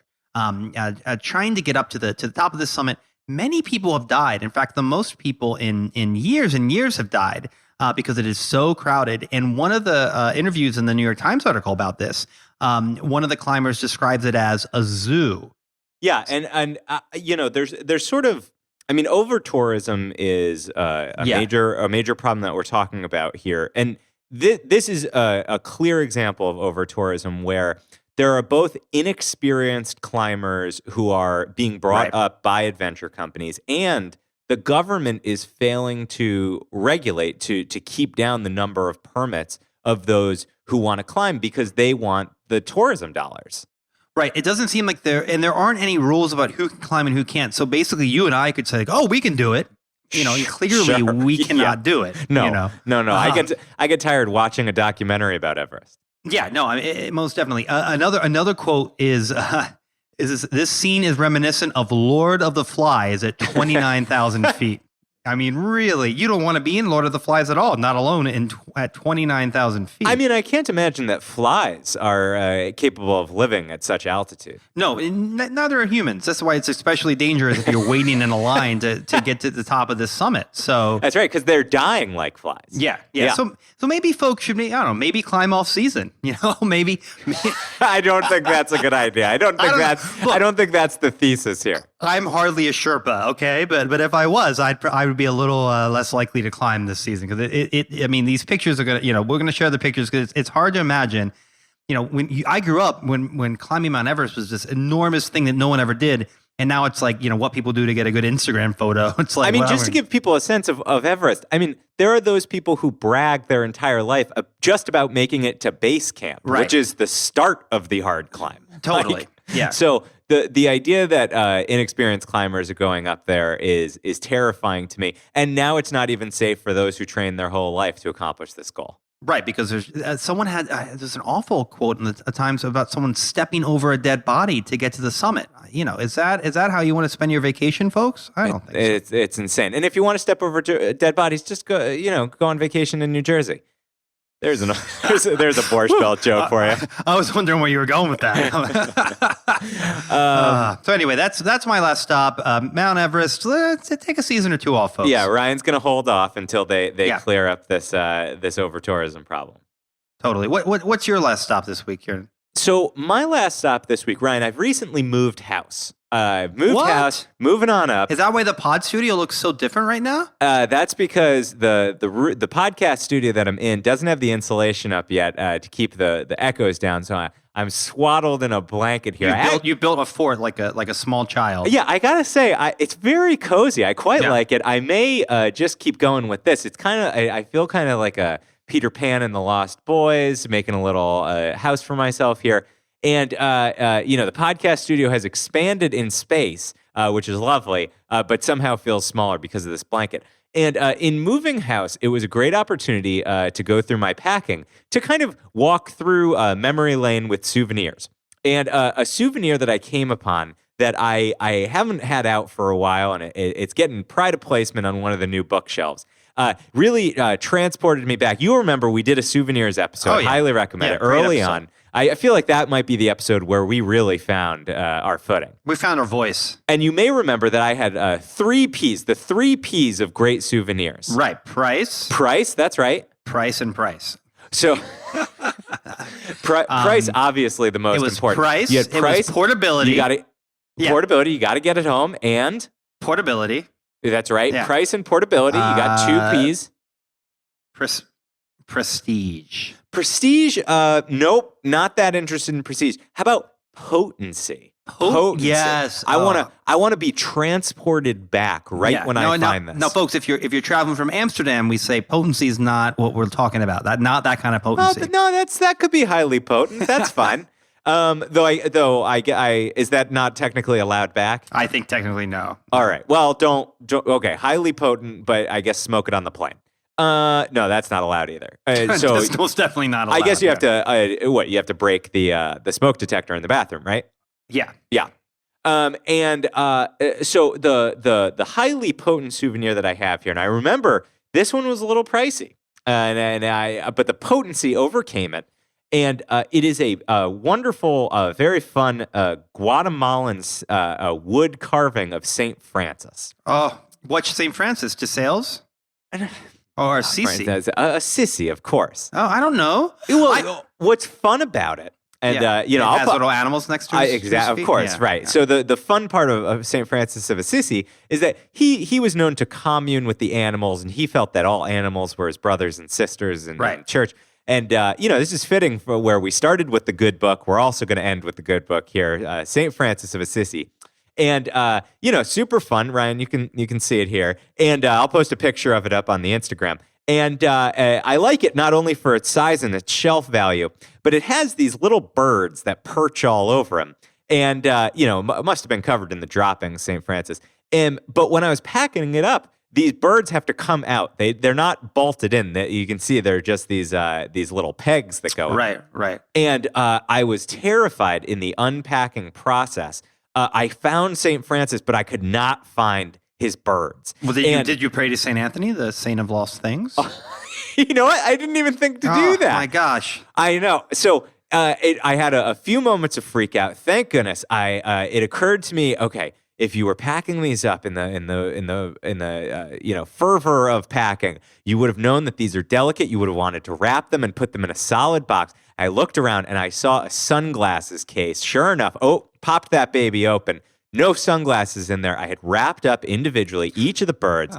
trying to get up to the top of the summit. Many people have died. In fact, the most people in years and years have died because it is so crowded. And one of the interviews in the New York Times article about this, one of the climbers describes it as a zoo. Yeah, and there's sort of, over tourism is a major problem that we're talking about here, and this is a clear example of over-tourism where there are both inexperienced climbers who are being brought up by adventure companies, and the government is failing to regulate to keep down the number of permits of those who want to climb because they want the tourism dollars. Right. It doesn't seem like there aren't any rules about who can climb and who can't. So basically you and I could say, oh, we can do it. Clearly Sure. we cannot do it. No. I get tired watching a documentary about Everest. Yeah, no, most definitely. Another quote is this scene is reminiscent of Lord of the Flies at 29,000 feet. Really, you don't want to be in Lord of the Flies at all, not alone at 29,000 feet. I can't imagine that flies are capable of living at such altitude. No, neither are humans. That's why it's especially dangerous if you're waiting in a line to get to the top of this summit. So that's right, because they're dying like flies. Yeah. So maybe folks should maybe climb off season. Maybe. I don't think that's a good idea. I don't think that's the thesis here. I'm hardly a Sherpa, okay, but if I was, I would be a little less likely to climb this season because these pictures are gonna, we're gonna share the pictures because it's hard to imagine, I grew up when climbing Mount Everest was this enormous thing that no one ever did, and now it's like what people do to get a good Instagram photo. It's like just to give people a sense of Everest. There are those people who brag their entire life just about making it to base camp, which is the start of the hard climb. Totally, yeah. So. The idea that inexperienced climbers are going up there is terrifying to me. And now it's not even safe for those who train their whole life to accomplish this goal. Right, because there's there's an awful quote in the Times about someone stepping over a dead body to get to the summit. Is that how you want to spend your vacation, folks? I don't think so. It's insane. And if you want to step over dead bodies, just go on vacation in New Jersey. There's a Borscht Belt joke for you. I was wondering where you were going with that. So anyway, that's my last stop. Mount Everest. Let's take a season or two off, folks. Yeah, Ryan's going to hold off until they clear up this over-tourism problem. Totally. What's your last stop this week, Kiernan? So my last stop this week, Ryan, I've recently moved house. House, moving on up. Is that why the pod studio looks so different right now? That's because the podcast studio that I'm in doesn't have the insulation up yet to keep the echoes down. So I'm swaddled in a blanket here. You built a fort like a small child. Yeah, I gotta say, it's very cozy. I quite like it. I may just keep going with this. It's kind of I feel kind of like a Peter Pan and the Lost Boys, making a little house for myself here. And, the podcast studio has expanded in space, which is lovely, but somehow feels smaller because of this blanket. And in moving house, it was a great opportunity to go through my packing, to kind of walk through memory lane with souvenirs. And a souvenir that I came upon that I haven't had out for a while, and it's getting pride of placement on one of the new bookshelves. Really transported me back. You remember we did a souvenirs episode. Oh, yeah. Highly recommend it. Early on. I feel like that might be the episode where we really found our footing. We found our voice. And you may remember that I had 3 Ps, the 3 Ps of great souvenirs. Right. Price. Price, that's right. Price and price. So price, obviously the most important. Price. You had price. It was portability. You got it. Portability. You got to get it home, and portability. That's right. Yeah. Price and portability. You got 2 Ps. Prestige. Prestige. Nope. Not that interested in prestige. How about potency? Potency. Yes. I want to be transported back when I find this. No, folks, if you're traveling from Amsterdam, we say potency is not what we're talking about. Not that kind of potency. That could be highly potent. That's fine. Is that not technically allowed back? I think technically no. All right. Well, don't. Okay, highly potent, but I guess smoke it on the plane. No, that's not allowed either. So it's most definitely not allowed. I guess you have to. You have to break the smoke detector in the bathroom, right? Yeah. Yeah. So the highly potent souvenir that I have here, and I remember this one was a little pricey, but the potency overcame it, and it is a wonderful, very fun Guatemalan wood carving of Saint Francis. Oh, what's Saint Francis? De Sales? Or Assisi? Assisi, of course. Oh, I don't know. Well, what's fun about it? And it has little animals next to his exactly, of course, right. Yeah. So the fun part of St. Francis of Assisi is that he was known to commune with the animals, and he felt that all animals were his brothers and sisters in church. And this is fitting for where we started with the good book. We're also going to end with the good book here, St. Francis of Assisi. And super fun, Ryan. You can see it here, and I'll post a picture of it up on the Instagram. And I like it not only for its size and its shelf value, but it has these little birds that perch all over him. And, must have been covered in the droppings, St. Francis. But when I was packing it up, these birds have to come out. They're not bolted in. You can see they're just these little pegs that go in. Right. And I was terrified in the unpacking process. I found St. Francis, but I could not find his birds. Well, did you pray to St. Anthony, the saint of lost things? You know what? I didn't even think to do that. Oh my gosh! I know. So I had a few moments of freak out. Thank goodness. It occurred to me. Okay, if you were packing these up in the fervor of packing, you would have known that these are delicate. You would have wanted to wrap them and put them in a solid box. I looked around and I saw a sunglasses case. Sure enough, popped that baby open. No sunglasses in there. I had wrapped up individually each of the birds.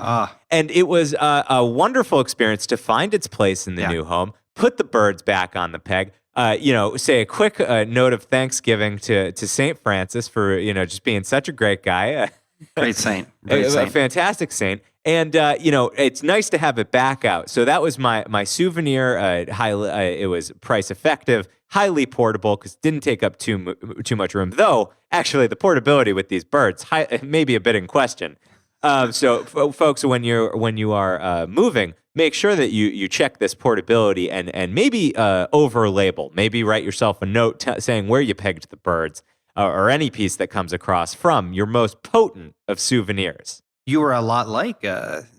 And it was a wonderful experience to find its place in the new home, put the birds back on the peg, say a quick note of thanksgiving to St. Francis for, just being such a great guy. Great saint. A fantastic saint. And, it's nice to have it back out. So that was my souvenir. It was price effective, highly portable because it didn't take up too much room. Though, actually, the portability with these birds may be a bit in question. So, folks, when you are moving, make sure that you check this portability and maybe over-label. Maybe write yourself a note saying where you pegged the birds or any piece that comes across from your most potent of souvenirs. You were a lot like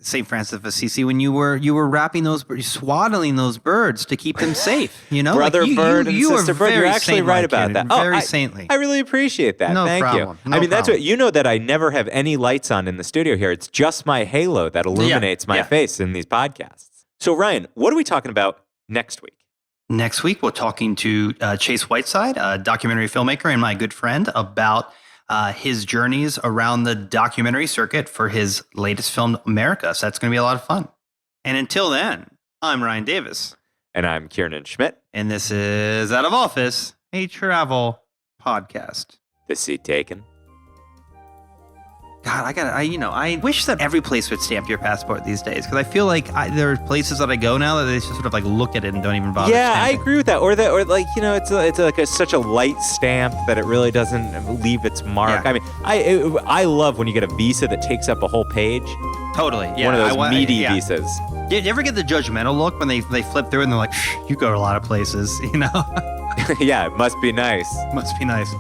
St. Francis of Assisi when you were wrapping swaddling those birds to keep them safe. Brother bird and sister bird. You're actually right about that. Very saintly. I really appreciate that. No Thank problem. you. No that's what that I never have any lights on in the studio here. It's just my halo that illuminates my face in these podcasts. So Ryan, what are we talking about next week? Next week, we're talking to Chase Whiteside, a documentary filmmaker and my good friend, about his journeys around the documentary circuit for his latest film, America. So that's going to be a lot of fun. And until then, I'm Ryan Davis. And I'm Kiernan Schmidt. And this is Out of Office, a travel podcast. The seat taken. God, I wish that every place would stamp your passport these days because I feel like there are places that I go now that they just sort of like look at it and don't even bother. Yeah, stamping. I agree with that. It's like such a light stamp that it really doesn't leave its mark. Yeah. I mean, I love when you get a visa that takes up a whole page. Totally. Yeah. One of those meaty visas. Did you ever get the judgmental look when they flip through and they're like, you go to a lot of places, Yeah, it must be nice. Must be nice.